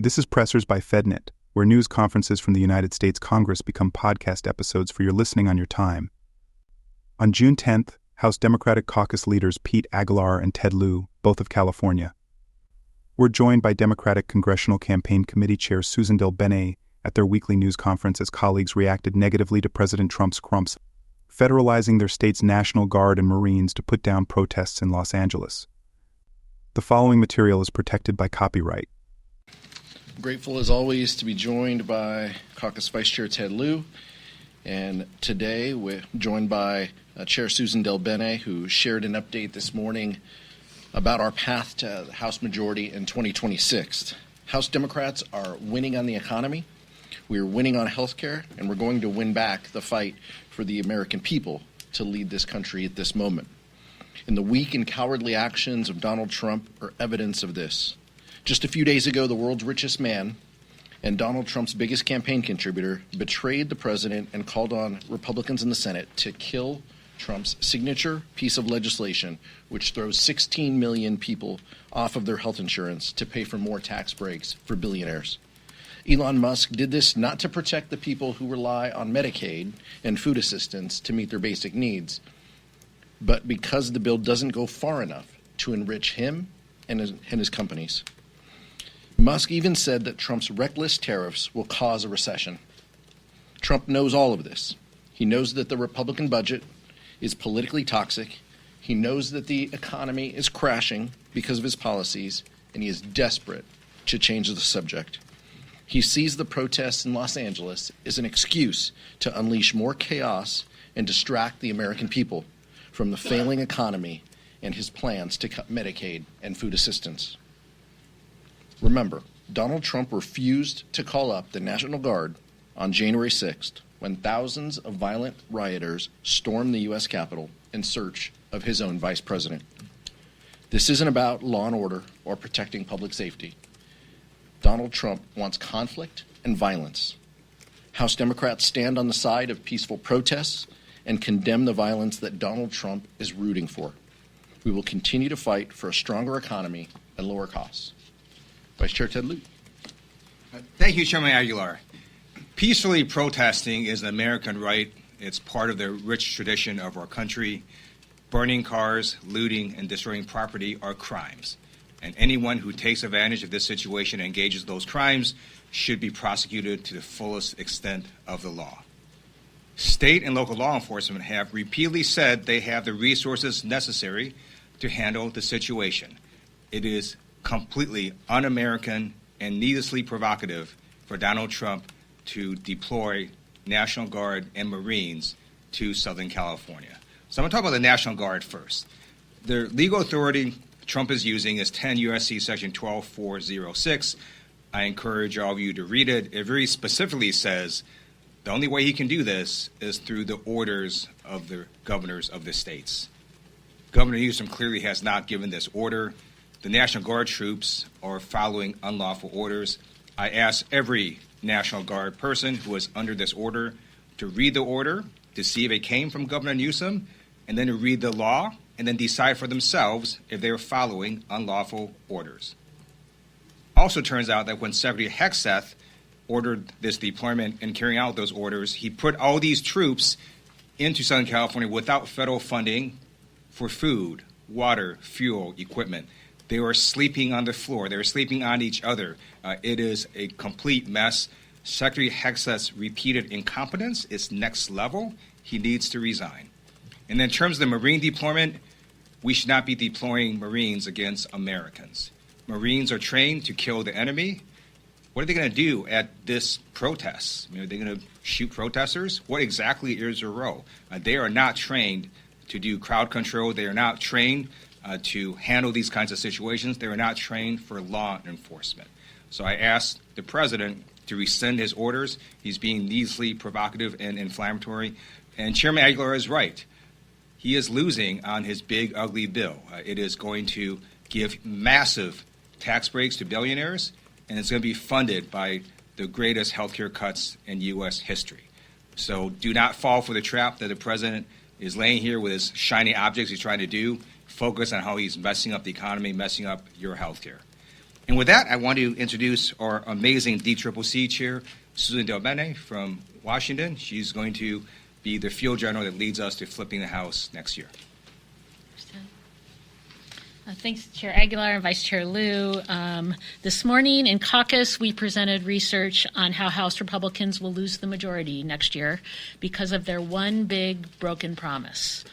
This is Pressers by FedNet, where news conferences from the United States Congress become podcast episodes for your listening on your time. On June 10th, House Democratic Caucus leaders Pete Aguilar and Ted Lieu, both of California, were joined by Democratic Congressional Campaign Committee Chair Suzan DelBene at their weekly news conference as colleagues reacted negatively to President Trump's federalizing their state's National Guard and Marines to put down protests in Los Angeles. The following material is protected by copyright. Grateful as always to be joined by Caucus Vice Chair Ted Lieu, and today we're joined by Chair Suzan DelBene, who shared an update this morning about our path to the House majority in 2026. House Democrats are winning on the economy, we are winning on health care, and we're going to win back the fight for the American people to lead this country at this moment. And the weak and cowardly actions of Donald Trump are evidence of this. Just a few days ago, the world's richest man and Donald Trump's biggest campaign contributor betrayed the president and called on Republicans in the Senate to kill Trump's signature piece of legislation, which throws 16 million people off of their health insurance to pay for more tax breaks for billionaires. Elon Musk did this not to protect the people who rely on Medicaid and food assistance to meet their basic needs, but because the bill doesn't go far enough to enrich him and his companies. Musk even said that Trump's reckless tariffs will cause a recession. Trump knows all of this. He knows that the Republican budget is politically toxic. He knows that the economy is crashing because of his policies, and he is desperate to change the subject. He sees the protests in Los Angeles as an excuse to unleash more chaos and distract the American people from the failing economy and his plans to cut Medicaid and food assistance. Remember, Donald Trump refused to call up the National Guard on January 6th when thousands of violent rioters stormed the U.S. Capitol in search of his own vice president. This isn't about law and order or protecting public safety. Donald Trump wants conflict and violence. House Democrats stand on the side of peaceful protests and condemn the violence that Donald Trump is rooting for. We will continue to fight for a stronger economy and lower costs. Vice Chair Ted Lieu. Thank you, Chairman Aguilar. Peacefully protesting is an American right. It's part of the rich tradition of our country. Burning cars, looting, and destroying property are crimes. And anyone who takes advantage of this situation and engages those crimes should be prosecuted to the fullest extent of the law. State and local law enforcement have repeatedly said they have the resources necessary to handle the situation. It is completely un-American and needlessly provocative for Donald Trump to deploy National Guard and Marines to Southern California. So I'm going to talk about the National Guard first. The legal authority Trump is using is 10 U.S.C. Section 12406. I encourage all of you to read it. It very specifically says the only way he can do this is through the orders of the governors of the states. Governor Newsom clearly has not given this order. The National Guard troops are following unlawful orders. I ask every National Guard person who is under this order to read the order, to see if it came from Governor Newsom, and then to read the law, and then decide for themselves if they are following unlawful orders. Also turns out that when Secretary Hegseth ordered this deployment and carrying out those orders, he put all these troops into Southern California without federal funding for food, water, fuel, equipment. They were sleeping on the floor. They were sleeping on each other. It is a complete mess. Secretary Hegseth's repeated incompetence is next level. He needs to resign. And in terms of the Marine deployment, we should not be deploying Marines against Americans. Marines are trained to kill the enemy. What are they going to do at this protest? Are they going to shoot protesters? What exactly is their role? They are not trained to do crowd control. They are not trained to handle these kinds of situations. They are not trained for law enforcement. So I asked the president to rescind his orders. He's being needlessly provocative and inflammatory. And Chairman Aguilar is right. He is losing on his big, ugly bill. It is going to give massive tax breaks to billionaires, and it's going to be funded by the greatest health care cuts in U.S. history. So do not fall for the trap that the president is laying here with his shiny objects he's trying to do. Focus on how he's messing up the economy, messing up your health care. And with that, I want to introduce our amazing DCCC chair, Suzan DelBene from Washington. She's going to be the field general that leads us to flipping the House next year. Thanks, Chair Aguilar and Vice Chair Lieu. This morning in Caucus, we presented research on how House Republicans will lose the majority next year because of their one big broken promise.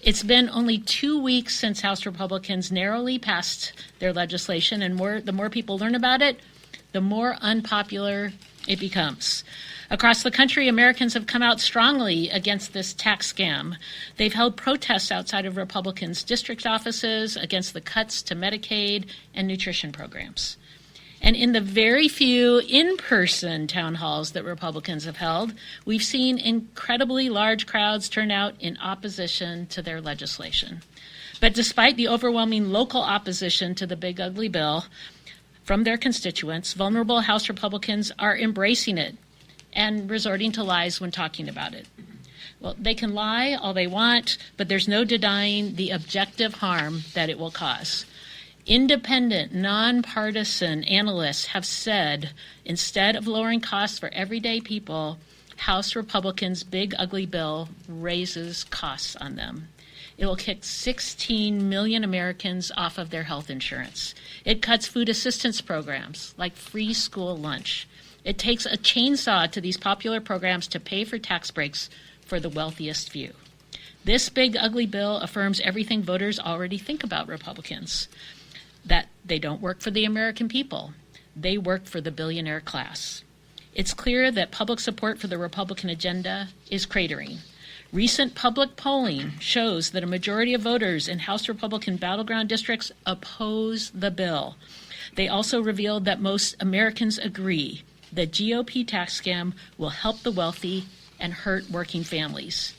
It's been only 2 weeks since House Republicans narrowly passed their legislation, and the more people learn about it, the more unpopular it becomes. Across the country, Americans have come out strongly against this tax scam. They've held protests outside of Republicans' district offices against the cuts to Medicaid and nutrition programs. And in the very few in-person town halls that Republicans have held, we've seen incredibly large crowds turn out in opposition to their legislation. But despite the overwhelming local opposition to the big ugly bill from their constituents, vulnerable House Republicans are embracing it and resorting to lies when talking about it. Well, they can lie all they want, but there's no denying the objective harm that it will cause. Independent, nonpartisan analysts have said instead of lowering costs for everyday people, House Republicans' big ugly bill raises costs on them. It will kick 16 million Americans off of their health insurance. It cuts food assistance programs like free school lunch. It takes a chainsaw to these popular programs to pay for tax breaks for the wealthiest few. This big ugly bill affirms everything voters already think about Republicans, that they don't work for the American people. They work for the billionaire class. It's clear that public support for the Republican agenda is cratering. Recent public polling shows that a majority of voters in House Republican battleground districts oppose the bill. They also revealed that most Americans agree the GOP tax scam will help the wealthy and hurt working families.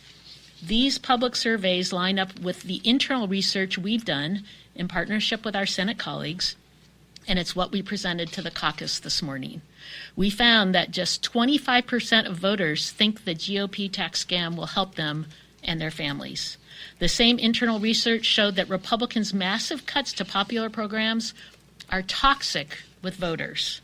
These public surveys line up with the internal research we've done in partnership with our Senate colleagues, and it's what we presented to the caucus this morning. We found that just 25% of voters think the GOP tax scam will help them and their families. The same internal research showed that Republicans' massive cuts to popular programs are toxic with voters.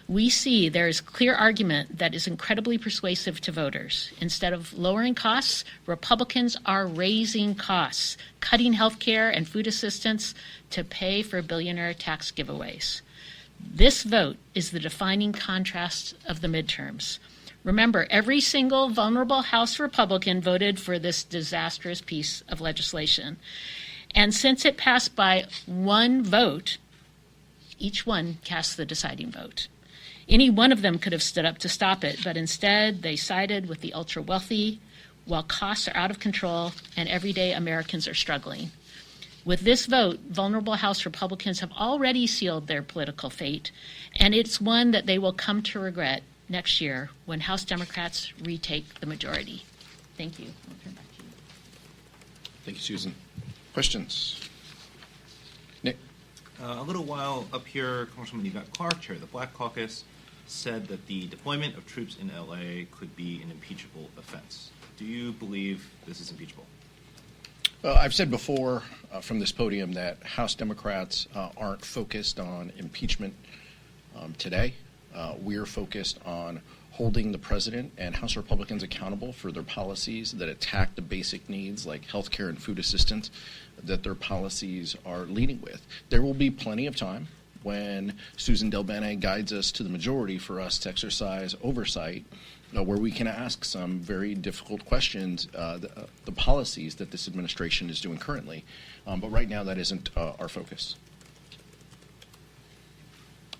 We see there is clear argument that is incredibly persuasive to voters. Instead of lowering costs, Republicans are raising costs, cutting health care and food assistance to pay for billionaire tax giveaways. This vote is the defining contrast of the midterms. Remember, every single vulnerable House Republican voted for this disastrous piece of legislation. And since it passed by one vote, each one cast the deciding vote. Any one of them could have stood up to stop it, but instead they sided with the ultra-wealthy while costs are out of control and everyday Americans are struggling. With this vote, vulnerable House Republicans have already sealed their political fate, and it's one that they will come to regret next year when House Democrats retake the majority. Thank you. I'll turn back to you. Thank you, Susan. Questions? Nick? A little while up here, Congresswoman Yvette Clark, chair of the Black Caucus, said that the deployment of troops in LA could be an impeachable offense. Do you believe this is impeachable? I've said before from this podium that House Democrats aren't focused on impeachment today. We're focused on holding the president and House Republicans accountable for their policies that attack the basic needs like health care and food assistance that their policies are leading with. There will be plenty of time when Suzan DelBene guides us to the majority for us to exercise oversight where we can ask some very difficult questions, the policies that this administration is doing currently. But right now that isn't our focus.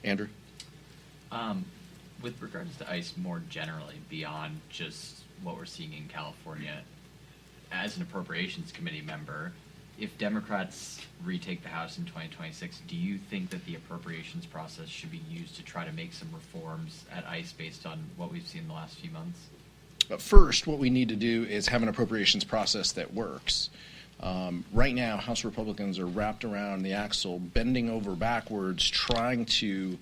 Andrew? With regards to ICE more generally, beyond just what we're seeing in California, as an Appropriations Committee member, if Democrats retake the House in 2026, do you think that the appropriations process should be used to try to make some reforms at ICE based on what we've seen in the last few months? First, what we need to do is have an appropriations process that works. Right now, House Republicans are wrapped around the axle, bending over backwards, trying to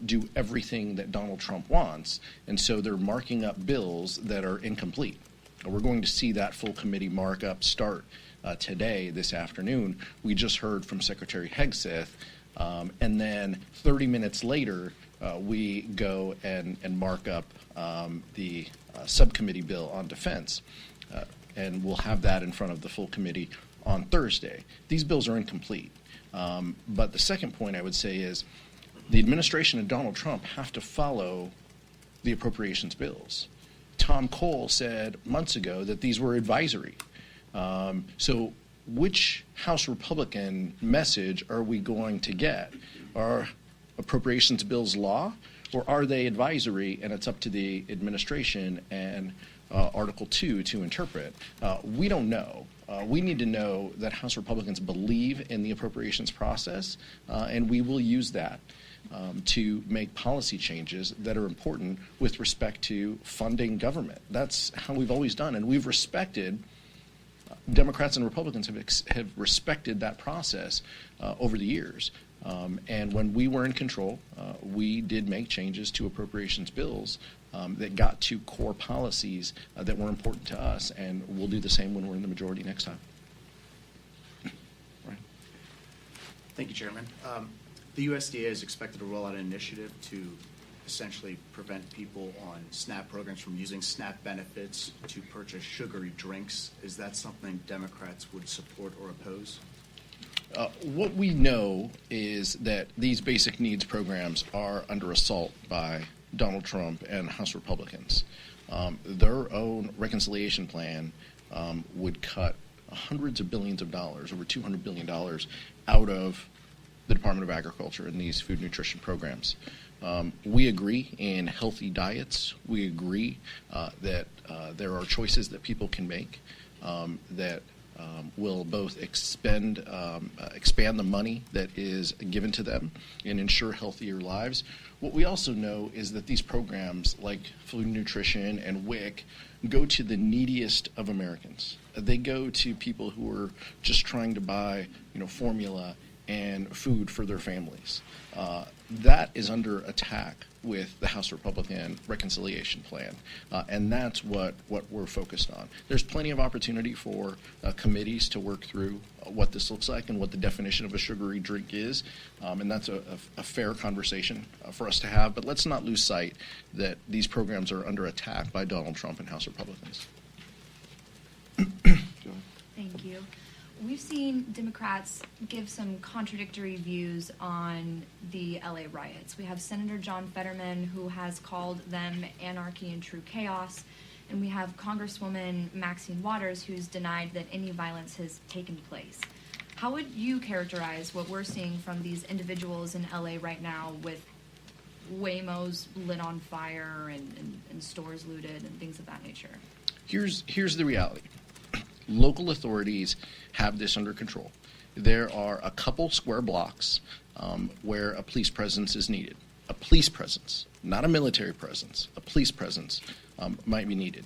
do everything that Donald Trump wants, and so they're marking up bills that are incomplete. We're going to see that full committee markup start today, this afternoon. We just heard from Secretary Hegseth And then 30 minutes later, we go and mark up the subcommittee bill on defense. And we'll have that in front of the full committee on Thursday. These bills are incomplete. But the second point I would say is the administration and Donald Trump have to follow the appropriations bills. Tom Cole said months ago that these were advisory. So which House Republican message are we going to get? Are appropriations bills law, or are they advisory and it's up to the administration and Article 2 to interpret? We don't know. We need to know that House Republicans believe in the appropriations process, and we will use that to make policy changes that are important with respect to funding government. That's how we've always done, and we've respected, Democrats and Republicans have respected that process over the years. And when we were in control, we did make changes to appropriations bills that got to core policies that were important to us, and we'll do the same when we're in the majority next time. Right. Thank you, Chairman. The USDA is expected to roll out an initiative to essentially prevent people on SNAP programs from using SNAP benefits to purchase sugary drinks. Is that something Democrats would support or oppose? What we know is that these basic needs programs are under assault by Donald Trump and House Republicans. Their own reconciliation plan would cut hundreds of billions of dollars, over $200 billion, out of the Department of Agriculture in these food nutrition programs. We agree in healthy diets. We agree that there are choices that people can make that will both expand the money that is given to them and ensure healthier lives. What we also know is that these programs like food nutrition and WIC go to the neediest of Americans. They go to people who are just trying to buy, formula and food for their families. That is under attack with the House Republican reconciliation plan, and that's what we're focused on. There's plenty of opportunity for committees to work through what this looks like and what the definition of a sugary drink is, and that's a fair conversation for us to have, but let's not lose sight that these programs are under attack by Donald Trump and House Republicans. Thank you. We've seen Democrats give some contradictory views on the LA riots. We have Senator John Fetterman, who has called them anarchy and true chaos, and we have Congresswoman Maxine Waters, who's denied that any violence has taken place. How would you characterize what we're seeing from these individuals in LA right now with Waymos lit on fire and stores looted and things of that nature? Here's the reality. Local authorities have this under control. There are a couple square blocks where a police presence is needed. A police presence, not a military presence. A police presence might be needed.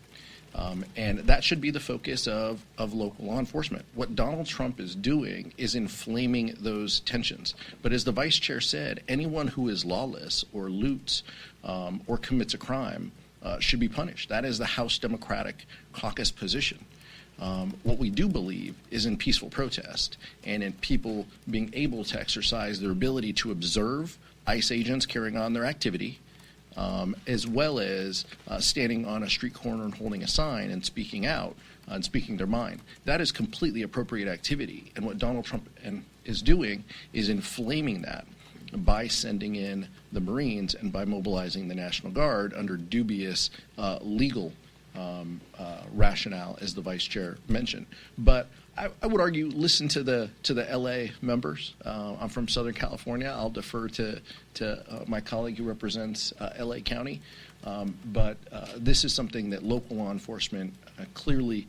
And that should be the focus of local law enforcement. What Donald Trump is doing is inflaming those tensions. But as the vice chair said, anyone who is lawless or loots or commits a crime should be punished. That is the House Democratic Caucus position. What we do believe is in peaceful protest and in people being able to exercise their ability to observe ICE agents carrying on their activity, as well as standing on a street corner and holding a sign and speaking out and speaking their mind. That is completely appropriate activity. And what Donald Trump is doing is inflaming that by sending in the Marines and by mobilizing the National Guard under dubious legal rationale, as the vice chair mentioned. But I would argue, listen to the LA members. I'm from Southern California. I'll defer to my colleague who represents LA County. But this is something that local law enforcement clearly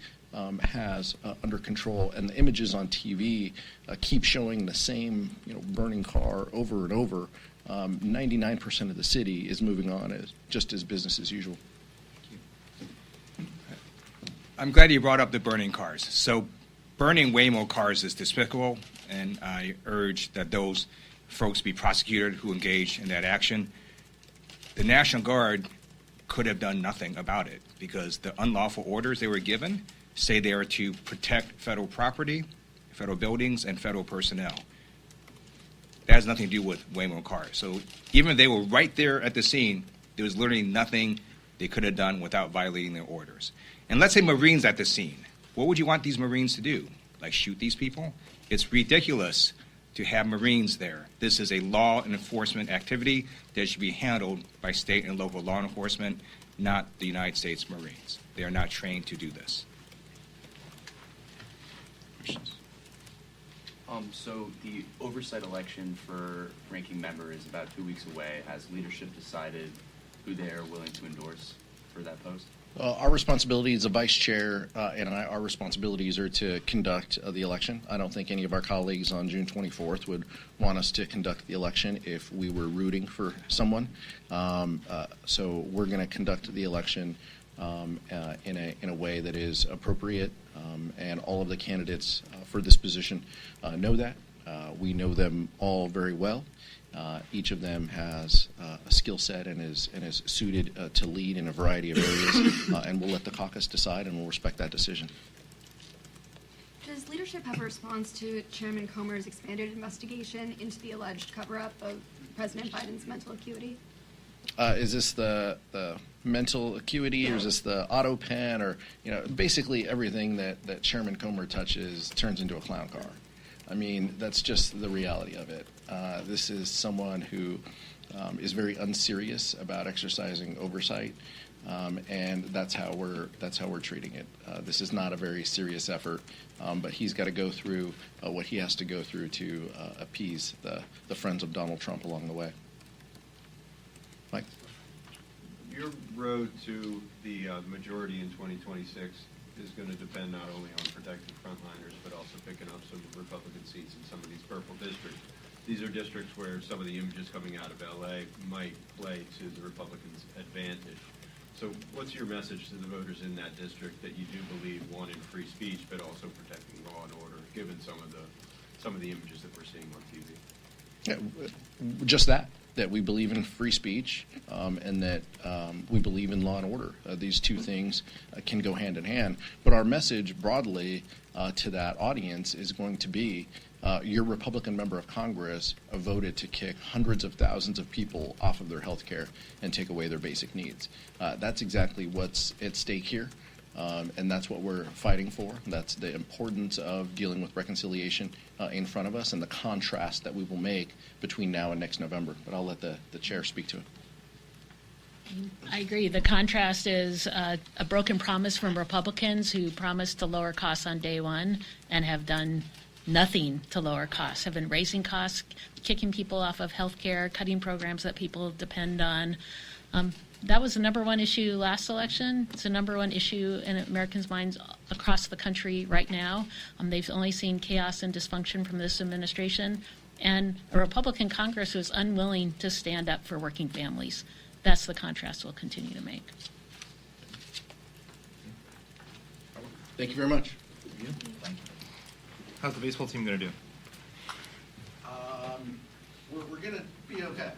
has under control, and the images on TV keep showing the same burning car over and over. 99% of the city is moving on just as business as usual. I'm glad you brought up the burning cars. So burning Waymo cars is despicable, and I urge that those folks be prosecuted who engage in that action. The National Guard could have done nothing about it because the unlawful orders they were given say they are to protect federal property, federal buildings, and federal personnel. That has nothing to do with way more cars. So even if they were right there at the scene, there was literally nothing they could have done without violating their orders. And let's say Marines at the scene. What would you want these Marines to do? Like shoot these people? It's ridiculous to have Marines there. This is a law and enforcement activity that should be handled by state and local law enforcement, not the United States Marines. They are not trained to do this. Questions? So the oversight election for ranking member is about 2 weeks away. Has leadership decided who they are willing to endorse for that post? Our responsibility as a vice chair our responsibilities are to conduct the election. I don't think any of our colleagues on June 24th would want us to conduct the election if we were rooting for someone. So we're going to conduct the election in a way that is appropriate, and all of the candidates for this position know that. We know them all very well. Each of them has a skill set and is suited to lead in a variety of areas, and we'll let the caucus decide, and we'll respect that decision. Does leadership have a response to Chairman Comer's expanded investigation into the alleged cover-up of President Biden's mental acuity? Is this the mental acuity, or is this the auto pen, or basically everything that Chairman Comer touches turns into a clown car? I mean, that's just the reality of it. This is someone who is very unserious about exercising oversight, and that's how we're treating it. This is not a very serious effort, but he's got to go through what he has to go through to appease the friends of Donald Trump along the way. Mike? Your road to the majority in 2026 is going to depend not only on protecting frontliners, but also picking up some Republican seats in some of these purple districts. These are districts where some of the images coming out of LA might play to the Republicans' advantage. So what's your message to the voters in that district that you do believe, one, in free speech, but also protecting law and order, given some of the images that we're seeing on TV? Yeah, just that we believe in free speech, and that we believe in law and order. These two things can go hand in hand. But our message broadly to that audience is going to be, your Republican member of Congress voted to kick hundreds of thousands of people off of their health care and take away their basic needs. That's exactly what's at stake here. And that's what we're fighting for. That's the importance of dealing with reconciliation in front of us, and the contrast that we will make between now and next November. But I'll let the chair speak to it. I agree. The contrast is a broken promise from Republicans who promised to lower costs on day one and have done nothing to lower costs, have been raising costs, kicking people off of health care, cutting programs that people depend on. That was the number one issue last election. It's the number one issue in Americans' minds across the country right now. They've only seen chaos and dysfunction from this administration, and a Republican Congress who is unwilling to stand up for working families. That's the contrast we'll continue to make. Thank you very much. How's the baseball team going to do? We're going to be okay.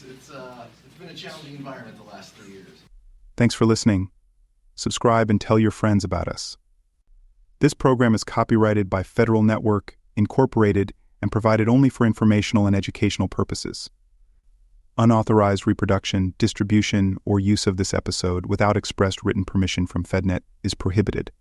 It's been a challenging environment the last 3 years. Thanks for listening. Subscribe and tell your friends about us. This program is copyrighted by Federal Network, Incorporated, and provided only for informational and educational purposes. Unauthorized reproduction, distribution, or use of this episode without expressed written permission from FedNet is prohibited.